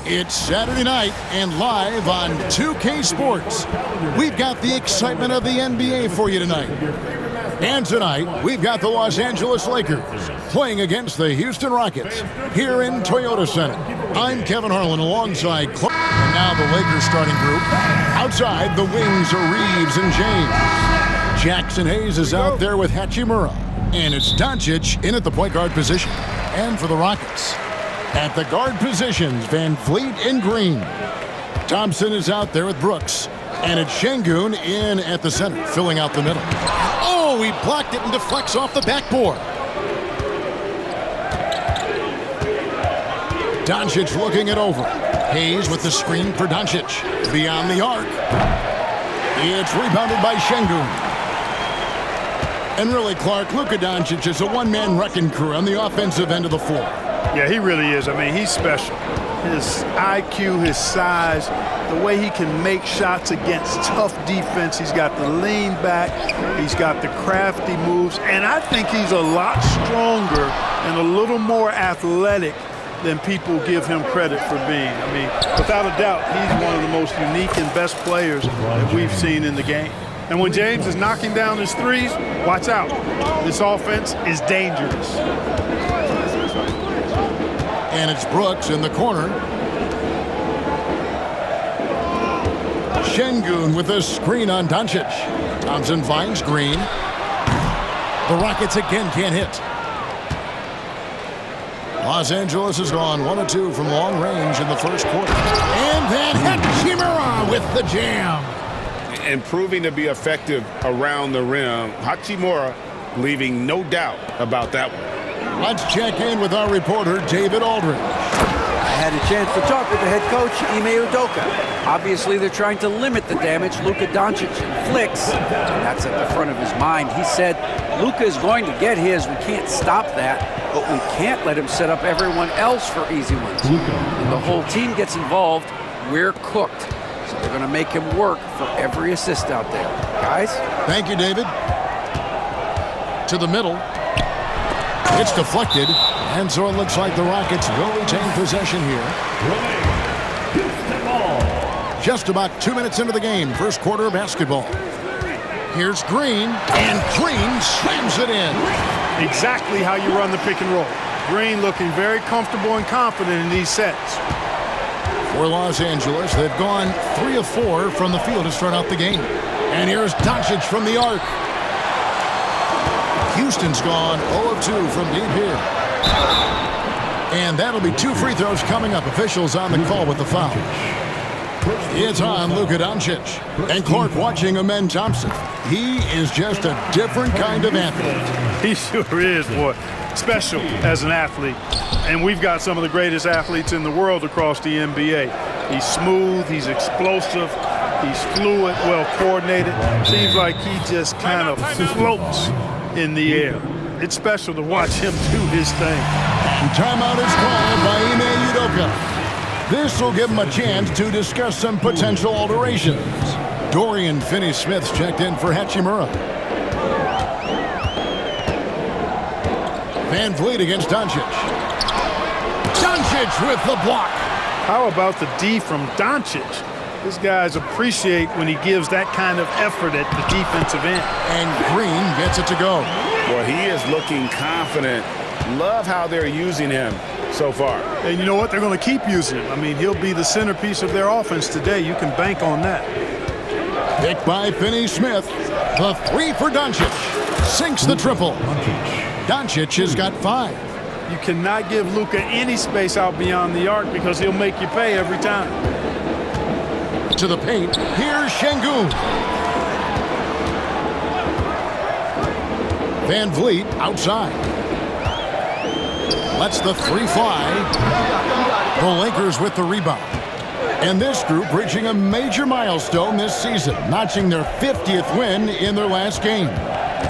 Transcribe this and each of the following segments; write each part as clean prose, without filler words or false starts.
It's Saturday night and live on 2K Sports. We've got the excitement of the NBA for you tonight. And tonight, we've got the Los Angeles Lakers playing against the Houston Rockets here in Toyota Center. I'm Kevin Harlan alongside Clark. And now the Lakers starting group. Outside, the wings are Reeves and James. Jackson Hayes is out there with Hachimura. And it's Doncic in at the point guard position. And for the Rockets, at the guard positions, Van Vliet and Green. Thompson is out there with Brooks. And it's Şengün in at the center, filling out the middle. Oh, he blocked it and deflects off the backboard. Doncic looking it over. Hayes with the screen for Doncic. Beyond the arc. It's rebounded by Şengün. And really, Clark, Luka Doncic is a one-man wrecking crew on the offensive end of the floor. Yeah, he really is. I mean, he's special. His IQ, his size, the way he can make shots against tough defense. He's got the lean back. He's got the crafty moves. And I think he's a lot stronger and a little more athletic than people give him credit for being. I mean, without a doubt, he's one of the most unique and best players that we've seen in the game. And when James is knocking down his threes, watch out. This offense is dangerous. And it's Brooks in the corner. Şengün with a screen on Doncic. Thompson finds Green. The Rockets again can't hit. Los Angeles has gone 1 of 2 from long range in the first quarter. And then Hachimura with the jam. And proving to be effective around the rim. Hachimura leaving no doubt about that one. Let's check in with our reporter, David Aldridge. I had a chance to talk with the head coach, Ime Udoka. Obviously, they're trying to limit the damage Luka Doncic inflicts. That's at the front of his mind. He said, Luka is going to get his. We can't stop that, but we can't let him set up everyone else for easy ones. When the whole team gets involved, we're cooked. So they're going to make him work for every assist out there. Guys? Thank you, David. To the middle. It's deflected, and so it looks like the Rockets will retain possession here. Just about 2 minutes into the game, first quarter of basketball. Here's Green, and Green slams it in. Exactly how you run the pick and roll. Green looking very comfortable and confident in these sets. For Los Angeles, they've gone 3 of 4 from the field to start out the game. And here's Doncic from the arc. Houston's gone 0 of 2 from deep here. And that'll be 2 free throws coming up. Officials on the call with the foul. It's on Luka Doncic. And Clark watching Amen Thompson. He is just a different kind of athlete. He sure is, boy. Special as an athlete. And we've got some of the greatest athletes in the world across the NBA. He's smooth, he's explosive, he's fluid, well coordinated. Seems like he just kind of floats in the air. It's special to watch him do his thing. And timeout is called by Ime Udoka. This will give him a chance to discuss some potential alterations. Dorian Finney-Smith's checked in for Hachimura. Van Vliet against Doncic. Doncic with the block. How about the D from Doncic? These guys appreciate when he gives that kind of effort at the defensive end. And Green gets it to go. Well, he is looking confident. Love how they're using him so far. And you know what? They're going to keep using him. I mean, he'll be the centerpiece of their offense today. You can bank on that. Picked by Finney-Smith. The 3 for Doncic. Sinks the triple. Doncic has got 5. You cannot give Luka any space out beyond the arc because he'll make you pay every time. To the paint, here's Şengün. Van Vliet outside. Lets the 3 fly. The Lakers with the rebound. And this group reaching a major milestone this season, notching their 50th win in their last game.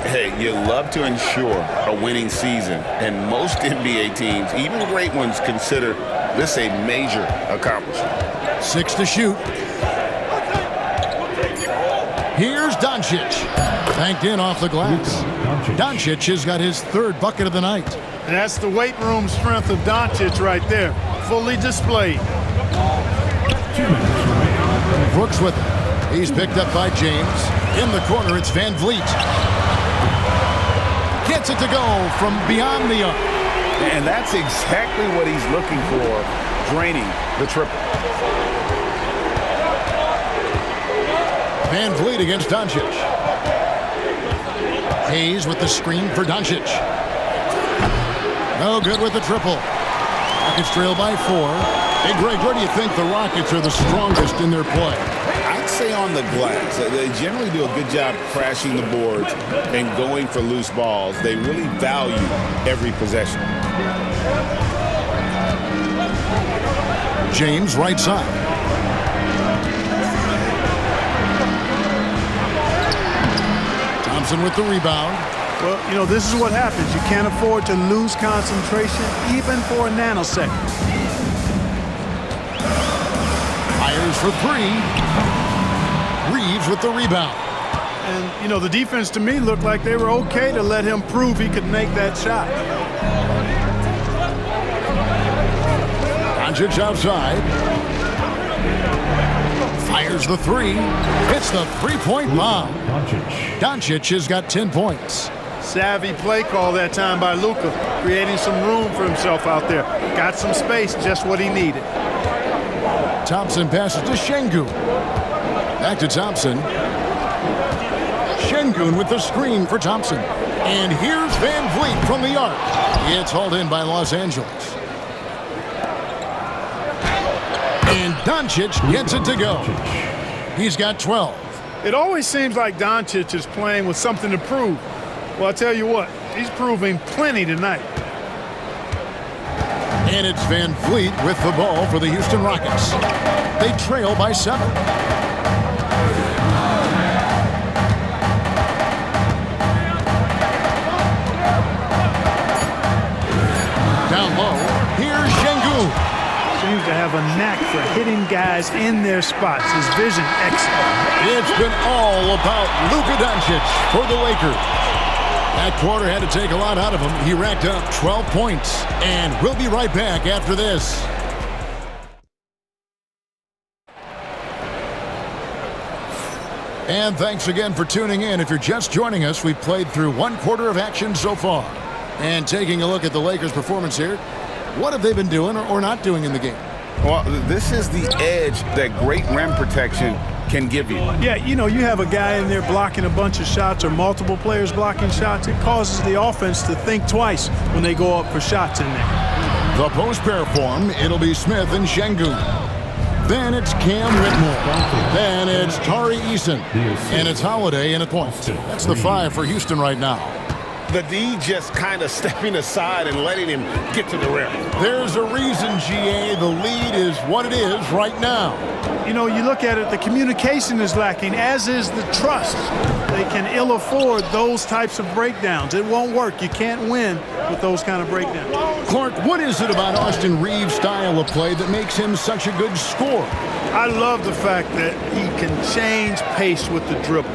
Hey, you love to ensure a winning season, and most NBA teams, even the great ones, consider this a major accomplishment. 6 to shoot. Here's Doncic. Banked in off the glass. Doncic has got his 3rd bucket of the night. And that's the weight room strength of Doncic right there. Fully displayed. Brooks with it. He's picked up by James. In the corner, it's Van Vliet. Gets it to go from beyond the arc. And that's exactly what he's looking for, draining the triple. Van Vliet against Doncic. Hayes with the screen for Doncic. No good with the triple. Rockets trail by 4. Hey, Greg, where do you think the Rockets are the strongest in their play? I'd say on the glass. They generally do a good job crashing the boards and going for loose balls. They really value every possession. James, right side. Thompson with the rebound. Well, you know, this is what happens. You can't afford to lose concentration even for a nanosecond. Fires for 3. Reeves with the rebound. And, you know, the defense to me looked like they were okay to let him prove he could make that shot. Doncic outside. Fires the 3. Hits the three-point bomb. Doncic has got 10 points. Savvy play call that time by Luka, creating some room for himself out there. Got some space, just what he needed. Thompson passes to Şengün. Back to Thompson. Şengün with the screen for Thompson. And here's Van Vliet from the arc. It's hauled in by Los Angeles. And Doncic gets it to go. He's got 12. It always seems like Doncic is playing with something to prove. Well, I'll tell you what, he's proving plenty tonight. And it's Van Vliet with the ball for the Houston Rockets. They trail by 7. Down low, here's Şengün. Seems to have a knack for hitting guys in their spots. His vision excellent. It's been all about Luka Doncic for the Lakers. That quarter had to take a lot out of him. He racked up 12 points. And we'll be right back after this. And thanks again for tuning in. If you're just joining us, we've played through 1 quarter of action so far. And taking a look at the Lakers' performance here, what have they been doing or not doing in the game? Well, this is the edge that great rim protection can give you. Yeah, you know, you have a guy in there blocking a bunch of shots or multiple players blocking shots. It causes the offense to think twice when they go up for shots in there. The post pair form, it'll be Smith and Şengün. Then it's Cam Whitmore. Then it's Tari Eason. And it's Holiday in at point. That's the 5 for Houston right now. The D just kind of stepping aside and letting him get to the rim. There's a reason, GA, the lead is what it is right now. You know, you look at it, the communication is lacking, as is the trust. They can ill afford those types of breakdowns. It won't work. You can't win with those kind of breakdowns. Clark, what is it about Austin Reeves' style of play that makes him such a good scorer? I love the fact that he can change pace with the dribble.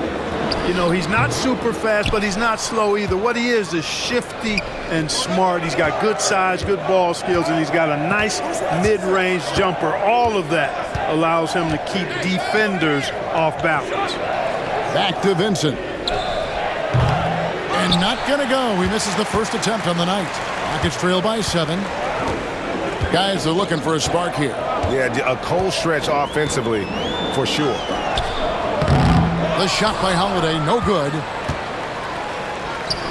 You know, he's not super fast, but he's not slow either. What he is shifty and smart. He's got good size, good ball skills, and he's got a nice mid-range jumper. All of that allows him to keep defenders off balance. Back to Vincent. And not going to go. He misses the first attempt on the night. Rockets trail by 7. Guys are looking for a spark here. Yeah, a cold stretch offensively for sure. The shot by Holiday, no good.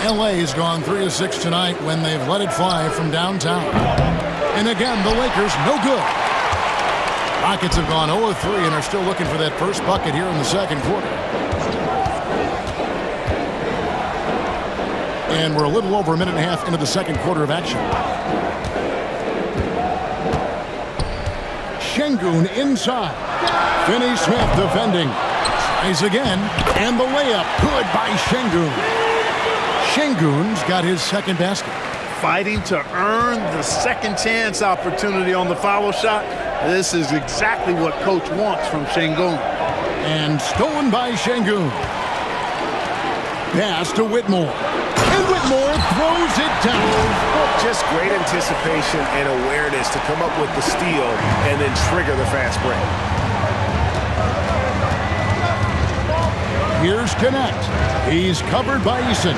LA's gone 3 of 6 tonight when they've let it fly from downtown. And again, the Lakers, no good. Rockets have gone 0 of 3 and are still looking for that first bucket here in the second quarter. And we're a little over a minute and a half into the second quarter of action. Şengün inside. Finney Smith defending. Tries again, and the layup good by Şengün. Şengün's got his second basket. Fighting to earn the second chance opportunity on the foul shot. This is exactly what coach wants from Şengün. And stolen by Şengün. Pass to Whitmore. And Whitmore throws it down. Just great anticipation and awareness to come up with the steal and then trigger the fast break. Here's Connect. He's covered by Eason.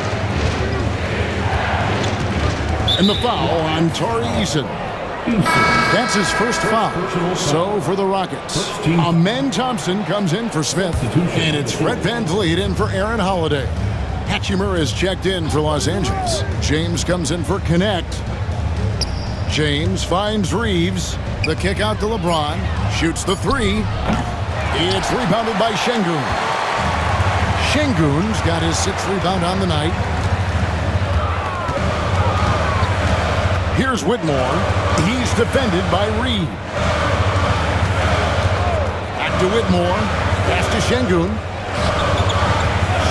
And the foul on Torrey Eason. That's his first foul. So for the Rockets, Amen Thompson comes in for Smith, and it's Fred VanVleet in for Aaron Holiday. Hachimura is checked in for Los Angeles. James comes in for Connect. James finds Reeves. The kick out to LeBron. Shoots the three. It's rebounded by Şengün. Şengün's got his 6th rebound on the night. Here's Whitmore. He's defended by Reed. Back to Whitmore. Pass to Şengün.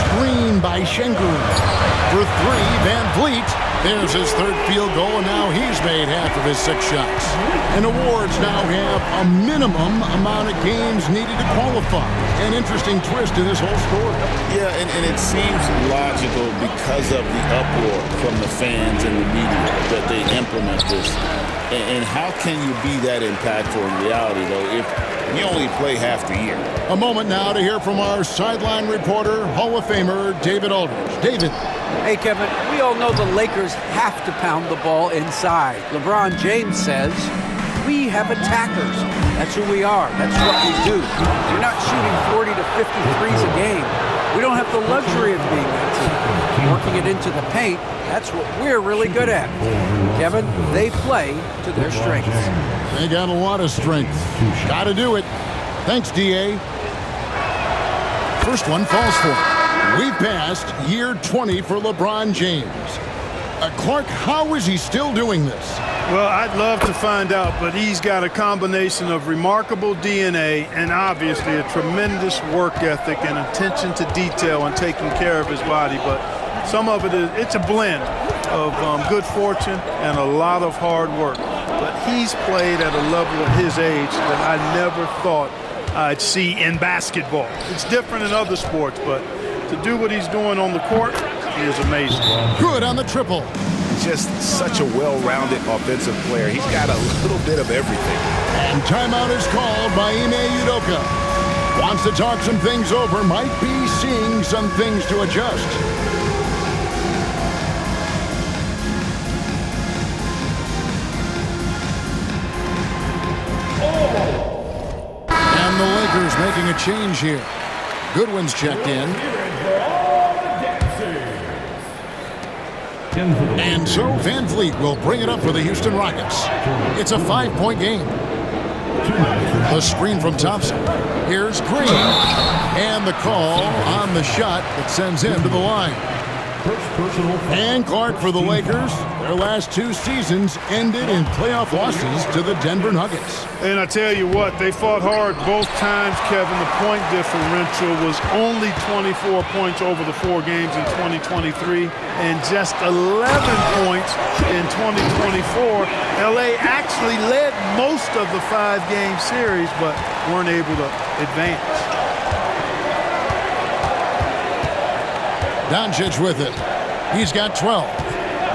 Screen by Şengün. For 3, VanVleet. There's his 3rd field goal, and now he's made half of his 6 shots. And awards now have a minimum amount of games needed to qualify. An interesting twist to this whole story. Yeah, and it seems logical because of the uproar from the fans and the media that they implement this. And how can you be that impactful in reality, though, if you only play half the year? A moment now to hear from our sideline reporter, Hall of Famer David Aldridge. David. Hey, Kevin, we all know the Lakers have to pound the ball inside. LeBron James says, we have attackers. That's who we are. That's what we do. We're not shooting 40 to 50 threes a game. We don't have the luxury of being that team. Working it into the paint, that's what we're really good at. Kevin, they play to their strengths. They got a lot of strength. Got to do it. Thanks, D.A. First one falls for it. We've passed year 20 for LeBron James. Clark, how is he still doing this? Well, I'd love to find out, but he's got a combination of remarkable DNA and obviously a tremendous work ethic and attention to detail and taking care of his body. But some of it's a blend of good fortune and a lot of hard work. But he's played at a level at his age that I never thought I'd see in basketball. It's different in other sports, but to do what he's doing on the court is amazing. Good on the triple. Just such a well-rounded offensive player. He's got a little bit of everything. And timeout is called by Ime Udoka. Wants to talk some things over, might be seeing some things to adjust. And the Lakers making a change here. Goodwin's checked in. And so VanVleet will bring it up for the Houston Rockets. It's a 5-point game. The screen from Thompson. Here's Green. And the call on the shot that sends him to the line. And Clark for the Lakers. Their last 2 seasons ended in playoff losses to the Denver Nuggets. And I tell you what, they fought hard both times, Kevin. The point differential was only 24 points over the 4 games in 2023 and just 11 points in 2024. LA actually led most of the 5-game series, but weren't able to advance. Doncic with it. He's got 12.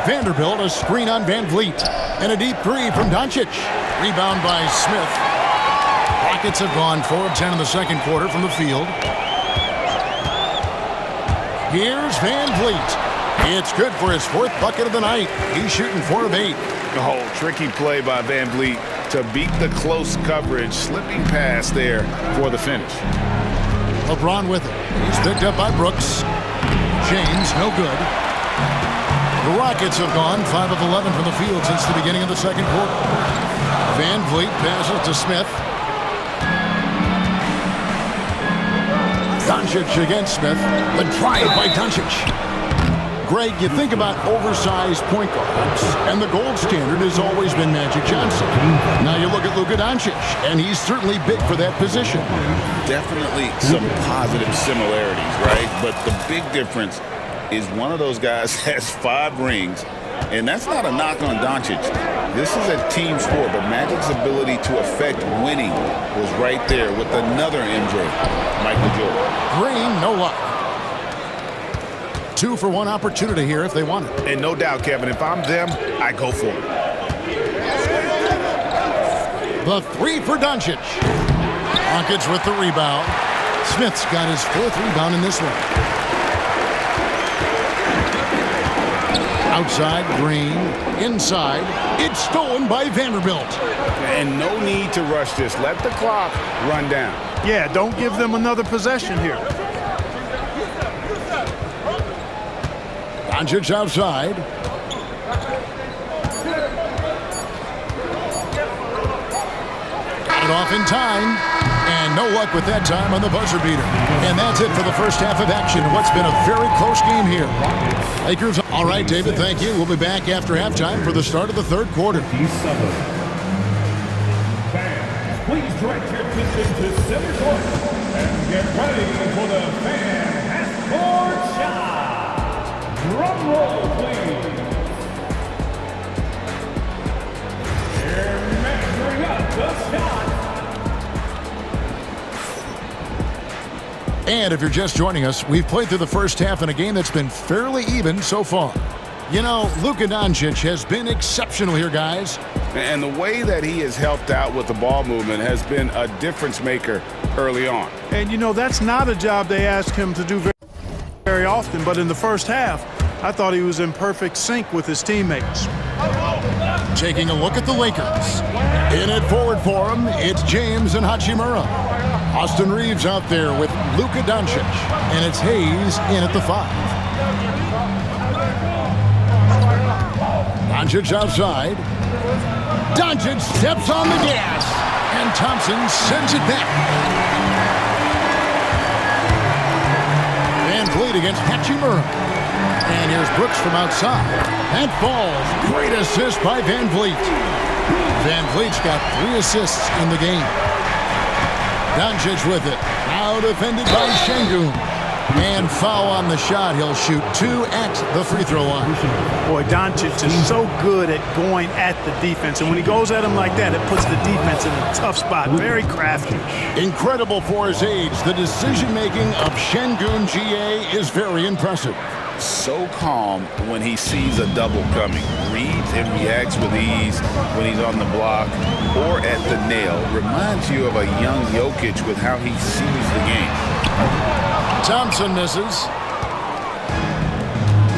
Vanderbilt, a screen on VanVleet. And a deep 3 from Doncic. Rebound by Smith. Rockets have gone 4 of 10 in the second quarter from the field. Here's VanVleet. It's good for his 4th bucket of the night. He's shooting 4 of 8. Oh, tricky play by VanVleet to beat the close coverage. Slipping pass there for the finish. LeBron with it. He's picked up by Brooks. James, no good. The Rockets have gone 5 of 11 from the field since the beginning of the second quarter. VanVleet passes to Smith. Doncic against Smith. The drive by Doncic. Greg, you think about oversized point guards, and the gold standard has always been Magic Johnson. Now you look at Luka Doncic, and he's certainly big for that position. Definitely some positive similarities, right? But the big difference is one of those guys has 5 rings, and that's not a knock on Doncic. This is a team sport, but Magic's ability to affect winning was right there with another MJ, Michael Jordan. Green, no luck. 2-for-1 opportunity here if they want it. And no doubt, Kevin, if I'm them, I go for it. The 3 for Doncic. Rockets with the rebound. Smith's got his 4th rebound in this one. Outside, Green. Inside. It's stolen by Vanderbilt. And no need to rush this. Let the clock run down. Yeah, don't give them another possession here. Doncic outside. Got it off in time. And no luck with that time on the buzzer beater. And that's it for the first half of action. What's been a very close game here. Lakers. All right, David, thank you. We'll be back after halftime for the start of the third quarter. Please direct your attention to center court and get ready for the fan half-court shot. Drum roll, please. Here measuring up the shot. And if you're just joining us, we've played through the first half in a game that's been fairly even so far. You know, Luka Doncic has been exceptional here, guys. And the way that he has helped out with the ball movement has been a difference maker early on. And, you know, that's not a job they ask him to do very often. But in the first half, I thought he was in perfect sync with his teammates. Taking a look at the Lakers. In it forward for him, it's James and Hachimura. Austin Reeves out there with Luka Doncic. And it's Hayes in at the 5. Doncic outside. Doncic steps on the gas. And Thompson sends it back. Van Vliet against Hachimura. And here's Brooks from outside. That falls. Great assist by Van Vliet. Van Vliet's got 3 assists in the game. Doncic with it. Now defended by Şengün. And foul on the shot. He'll shoot 2 at the free throw line. Boy, Doncic is so good at going at the defense. And when he goes at him like that, it puts the defense in a tough spot. Very crafty. Incredible for his age. The decision-making of Şengün GA is very impressive. So calm when he sees a double coming. Reads and reacts with ease when he's on the block or at the nail. Reminds you of a young Jokic with how he sees the game. Thompson misses.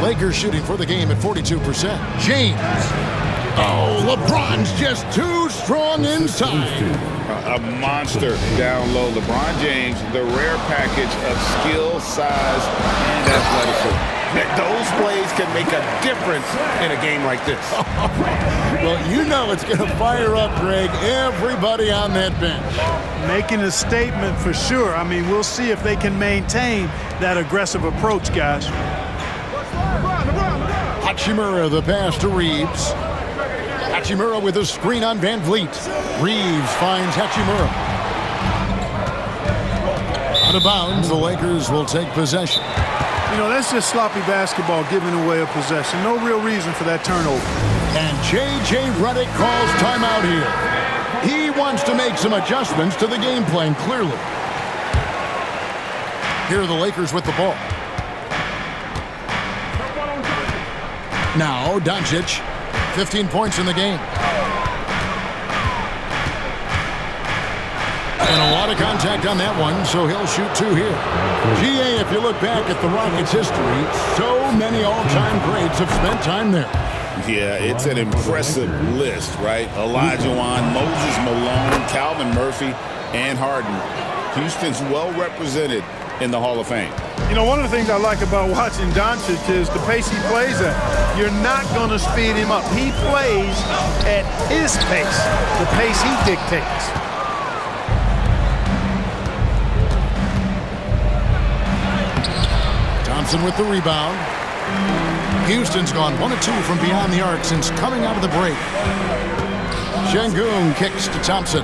Lakers shooting for the game at 42%. James. Oh, LeBron's just too strong inside. A monster down low. LeBron James, the rare package of skill, size, and athleticism. Those plays can make a difference in a game like this. Well, you know it's going to fire up, Greg, everybody on that bench. Making a statement for sure. I mean, we'll see if they can maintain that aggressive approach, guys. Hachimura, the pass to Reeves. Hachimura with a screen on Van Vliet. Reeves finds Hachimura. Out of bounds, the Lakers will take possession. You know, that's just sloppy basketball, giving away a possession. No real reason for that turnover. And J.J. Redick calls timeout here. He wants to make some adjustments to the game plan, clearly. Here are the Lakers with the ball. Now, Doncic, 15 points in the game. And a lot of contact on that one, so he'll shoot 2 here. GA, if you look back at the Rockets' history, so many all-time greats have spent time there. Yeah, it's an impressive list, right? Olajuwon, Moses Malone, Calvin Murphy, and Harden. Houston's well represented in the Hall of Fame. You know, one of the things I like about watching Doncic is the pace he plays at. You're not going to speed him up. He plays at his pace, the pace he dictates. Thompson with the rebound. Houston's gone 1 of 2 from beyond the arc since coming out of the break. Şengün kicks to Thompson.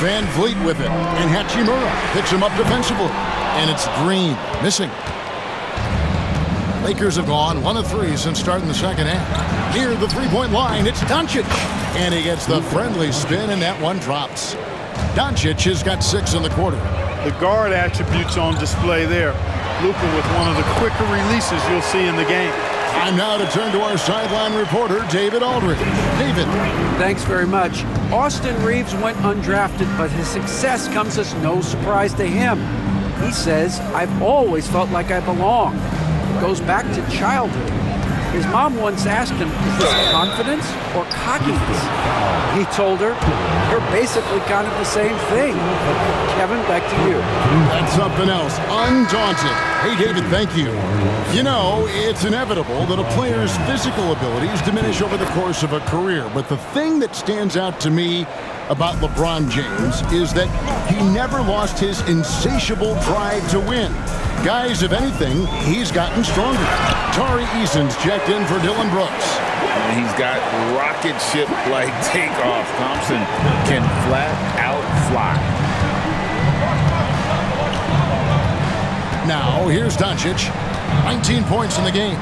Van Vliet with it. And Hachimura picks him up defensively. And it's Green missing. Lakers have gone 1 of 3 since starting the second half. Near the three-point line, it's Doncic. And he gets the friendly spin, and that one drops. Doncic has got 6 in the quarter. The guard attributes on display there. Luka with one of the quicker releases you'll see in the game. Time now to turn to our sideline reporter, David Aldridge. David. Thanks very much. Austin Reeves went undrafted, but his success comes as no surprise to him. He says, "I've always felt like I belong." It goes back to childhood. His mom once asked him, "Is this confidence or cockiness?" He told her, "You're basically kind of the same thing." Kevin, back to you. That's something else. Undaunted. Hey, David, thank you. You know, it's inevitable that a player's physical abilities diminish over the course of a career. But the thing that stands out to me about LeBron James is that he never lost his insatiable drive to win. Guys, if anything, he's gotten stronger. Tari Eason's checked in for Dylan Brooks. And he's got rocket ship-like takeoff. Thompson can flat out fly. Now, here's Doncic. 19 points in the game.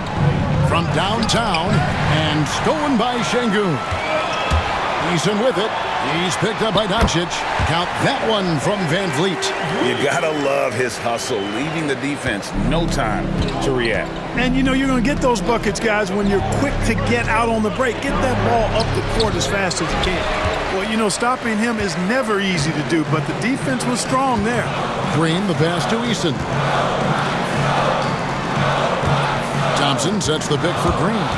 From downtown and stolen by Şengün. Eason with it. He's picked up by Doncic. Count that one from Van Vliet. You gotta love his hustle, leaving the defense no time to react. And you know you're going to get those buckets, guys, when you're quick to get out on the break. Get that ball up the court as fast as you can. Well, you know, stopping him is never easy to do, but the defense was strong there. Green, the pass to Eason. Thompson sets the pick for Green.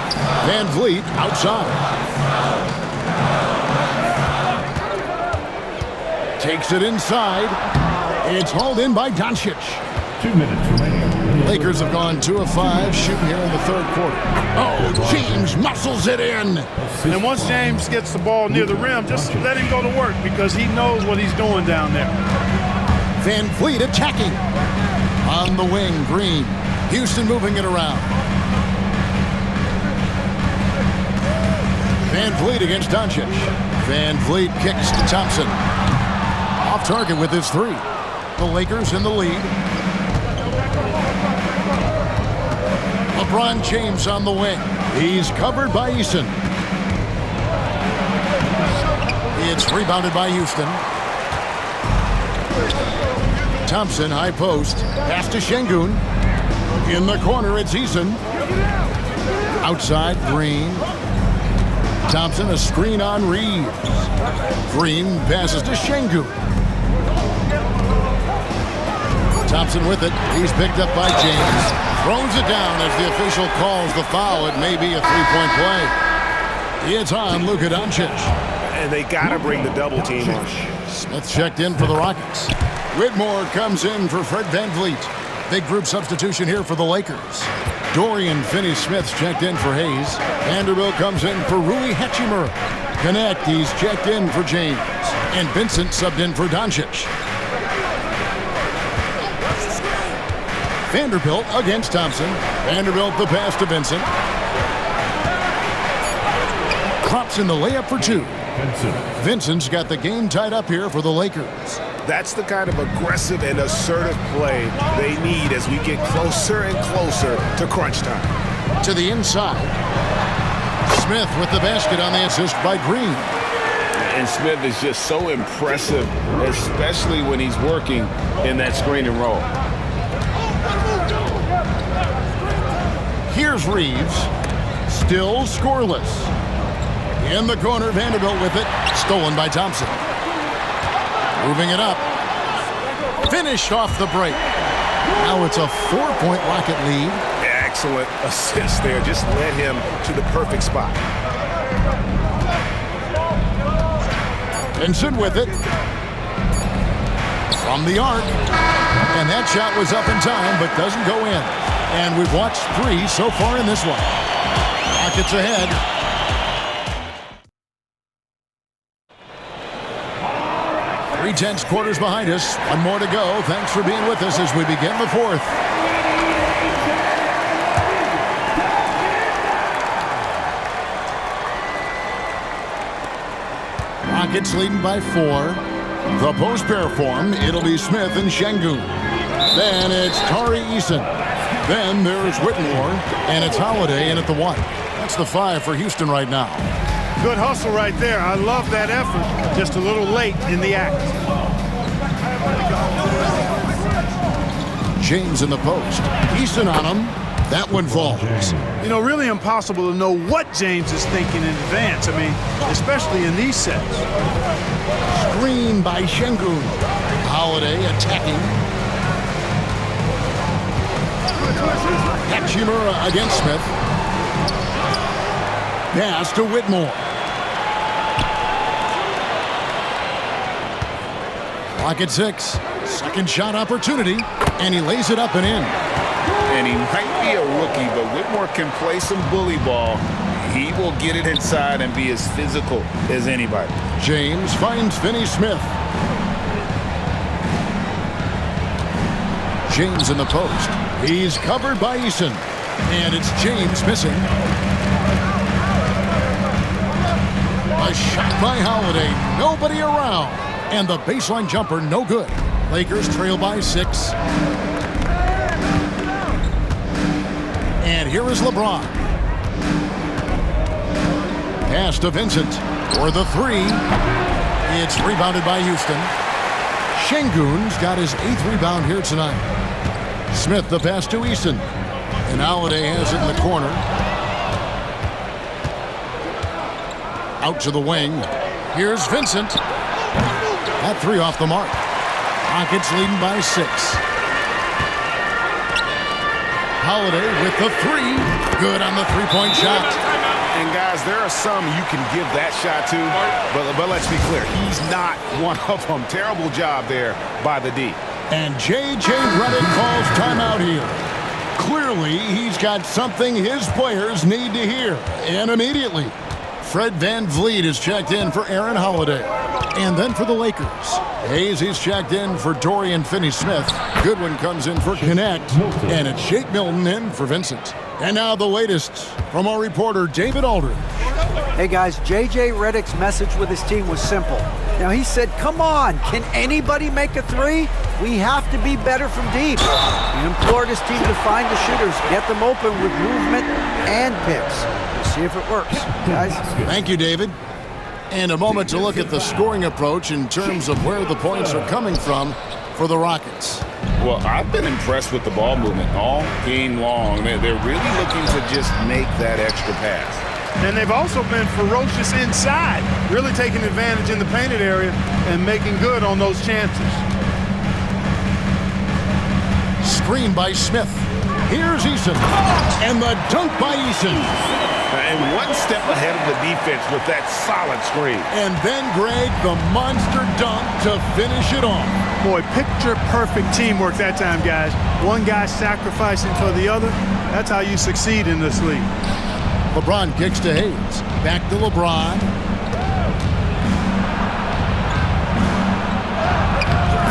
Van Vliet outside. Takes it inside. It's hauled in by Doncic. 2 minutes remaining. Lakers have gone 2 of 5 shooting here in the third quarter. Oh, James muscles it in. And once James gets the ball near the rim, just let him go to work because he knows what he's doing down there. Van Vliet attacking. On the wing, Green. Houston moving it around. Van Vliet against Doncic. Van Vliet kicks to Thompson. Off target with his 3. The Lakers in the lead. LeBron James on the wing. He's covered by Eason. It's rebounded by Houston. Thompson, high post. Pass to Şengün. In the corner, it's Eason. Outside, Green. Thompson, a screen on Reeves. Green passes to Şengün. Thompson with it. He's picked up by James. Throws it down as the official calls the foul. It may be a three-point play. It's on Luka Doncic. And they got to bring the double team on. Smith checked in for the Rockets. Whitmore comes in for Fred Van Vliet. Big group substitution here for the Lakers. Dorian Finney-Smith's checked in for Hayes. Vanderbilt comes in for Rui Hachimura. Connect, he's checked in for James. And Vincent subbed in for Doncic. Vanderbilt against Thompson. Vanderbilt the pass to Vincent. Drops in the layup for 2. Vincent's got the game tied up here for the Lakers. That's the kind of aggressive and assertive play they need as we get closer and closer to crunch time. To the inside. Smith with the basket on the assist by Green. And Smith is just so impressive, especially when he's working in that screen and roll. Here's Reeves. Still scoreless. In the corner, Vanderbilt with it. Stolen by Thompson. Moving it up. Finished off the break. Now it's a 4-point Rocket lead. Excellent assist there. Just led him to the perfect spot. Vincent with it. From the arc. And that shot was up in time, but doesn't go in. And we've watched 3 so far in this one. Rockets ahead. Three-tenths quarters behind us. One more to go. Thanks for being with us as we begin the fourth. Rockets leading by 4. The post pair form. It'll be Smith and Şengün. Then it's Tari Eason. Then there's Whitmore. And it's Holiday in at the 1. That's the 5 for Houston right now. Good hustle right there. I love that effort. Just a little late in the act. James in the post. Eason on him. That one falls. You know, really impossible to know what James is thinking in advance. I mean, especially in these sets. Screen by Şengün. Holiday attacking. Hachimura against Smith. Pass to Whitmore. Clock at 6. Second shot opportunity, and he lays it up and in. And he might be a rookie, but Whitmore can play some bully ball. He will get it inside and be as physical as anybody. James finds Finney Smith. James in the post. He's covered by Eason. And it's James missing. A shot by Holiday. Nobody around. And the baseline jumper, no good. Lakers trail by 6. And here is LeBron. Pass to Vincent for the 3. It's rebounded by Houston. Şengün's got his 8th rebound here tonight. Smith the pass to Eason. And Holiday has it in the corner. Out to the wing. Here's Vincent. That 3 off the mark. Rockets leading by 6. Holiday with the 3. Good on the three-point shot. And guys, there are some you can give that shot to, but let's be clear, he's not one of them. Terrible job there by the D. And J.J. Redick calls timeout here. Clearly, he's got something his players need to hear, and immediately. Fred VanVleet is checked in for Aaron Holiday. And then for the Lakers, Hayes is checked in for Dorian Finney-Smith. Goodwin comes in for Connect, and it's Shake Milton in for Vincent. And now the latest from our reporter, David Aldridge. Hey guys, J.J. Redick's message with his team was simple. Now he said, come on, can anybody make a 3? We have to be better from deep. He implored his team to find the shooters, get them open with movement and picks. We'll see if it works, guys. Thank you, David. And a moment to look at the scoring approach in terms of where the points are coming from for the Rockets. Well, I've been impressed with the ball movement all game long. They're really looking to just make that extra pass. And they've also been ferocious inside, really taking advantage in the painted area and making good on those chances. Screen by Smith. Here's Eason. And the dunk by Eason. And one step ahead of the defense with that solid screen. And then Greg, the monster dunk to finish it off. Boy, picture-perfect teamwork that time, guys. One guy sacrificing for the other. That's how you succeed in this league. LeBron kicks to Hayes. Back to LeBron.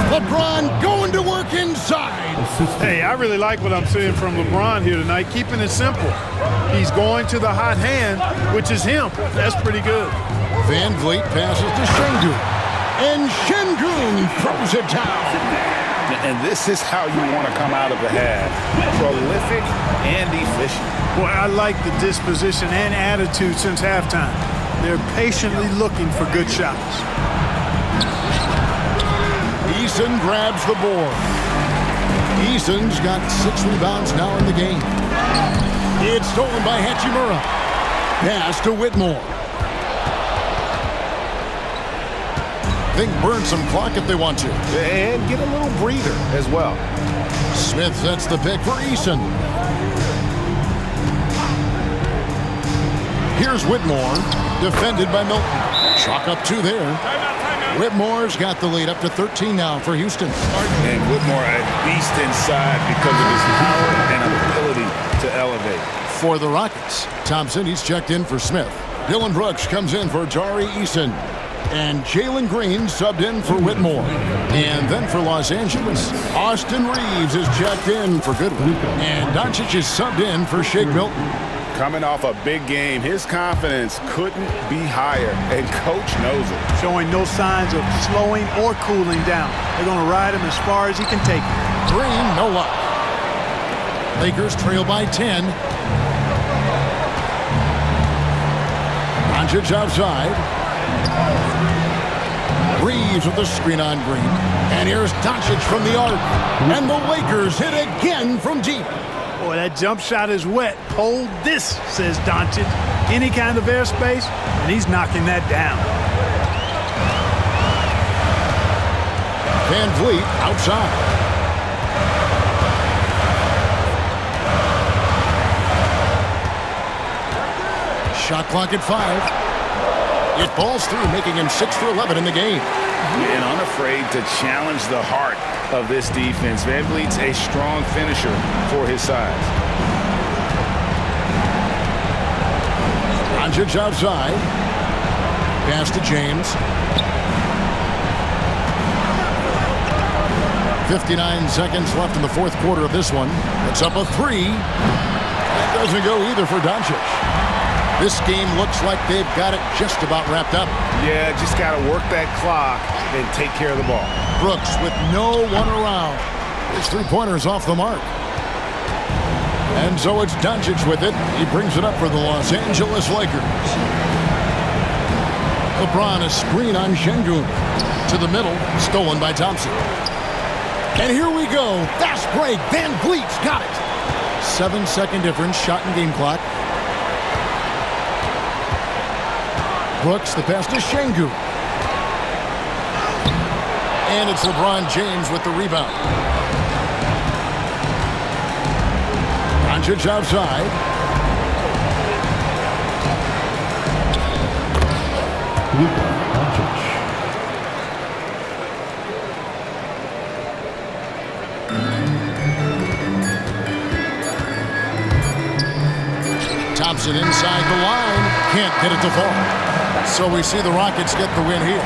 LeBron going to work inside. Hey, I really like what I'm seeing from LeBron here tonight, keeping it simple. He's going to the hot hand, which is him. That's pretty good. VanVleet passes to Şengün. And Şengün throws it down. And this is how you want to come out of the half. Prolific and efficient. Boy, I like the disposition and attitude since halftime. They're patiently looking for good shots. Eason grabs the board. Eason's got 6 rebounds now in the game. It's stolen by Hachimura. Pass to Whitmore. They can burn some clock if they want to. And get a little breather as well. Smith sets the pick for Eason. Here's Whitmore, defended by Milton. Chalk up 2 there. Whitmore's got the lead up to 13 now for Houston. And Whitmore a beast inside because of his power and ability to elevate. For the Rockets, Thompson, he's checked in for Smith. Dylan Brooks comes in for Tari Eason. And Jalen Green subbed in for Whitmore. And then for Los Angeles, Austin Reeves is checked in for Goodwin. And Doncic is subbed in for Shake Milton. Coming off a big game, his confidence couldn't be higher, and Coach knows it. Showing no signs of slowing or cooling down. They're going to ride him as far as he can take it. Green, no luck. Lakers trail by 10. Doncic outside. Reeves with the screen on Green. And here's Doncic from the arc. And the Lakers hit again from deep. Boy, that jump shot is wet. Hold this, says Doncic. Any kind of airspace, and he's knocking that down. Van Vliet outside. Shot clock at 5. It falls through, making him 6 for 11 in the game. And unafraid to challenge the heart of this defense. Van Vliet's a strong finisher for his size. Doncic outside. Pass to James. 59 seconds left in the fourth quarter of this one. It's up a 3. That doesn't go either for Doncic. This game looks like they've got it just about wrapped up. Yeah, just got to work that clock and take care of the ball. Brooks with no one around. His three-pointer's off the mark. And so it's Doncic with it. He brings it up for the Los Angeles Lakers. LeBron, a screen on Şengün. To the middle, stolen by Thompson. And here we go. Fast break. Van Vliet's got it. 7-second difference, shot and game clock. Brooks, the pass to Şengün. And it's LeBron James with the rebound. Doncic outside. Luka Doncic. Thompson inside the line. Can't get it to fall. So we see the Rockets get the win here.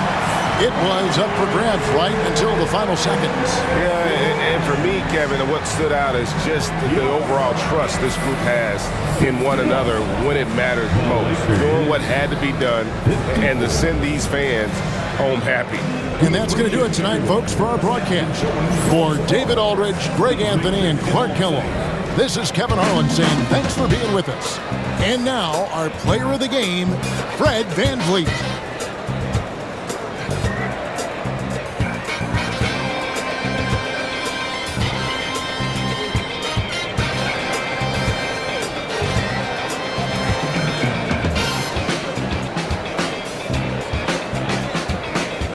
It was up for grabs right until the final seconds. Yeah, and for me, Kevin, what stood out is just the overall trust this group has in one another when it matters most. Doing what had to be done and to send these fans home happy. And that's going to do it tonight, folks, for our broadcast. For David Aldridge, Greg Anthony, and Clark Kellogg, this is Kevin Harlan saying thanks for being with us. And now, our player of the game, Fred VanVleet.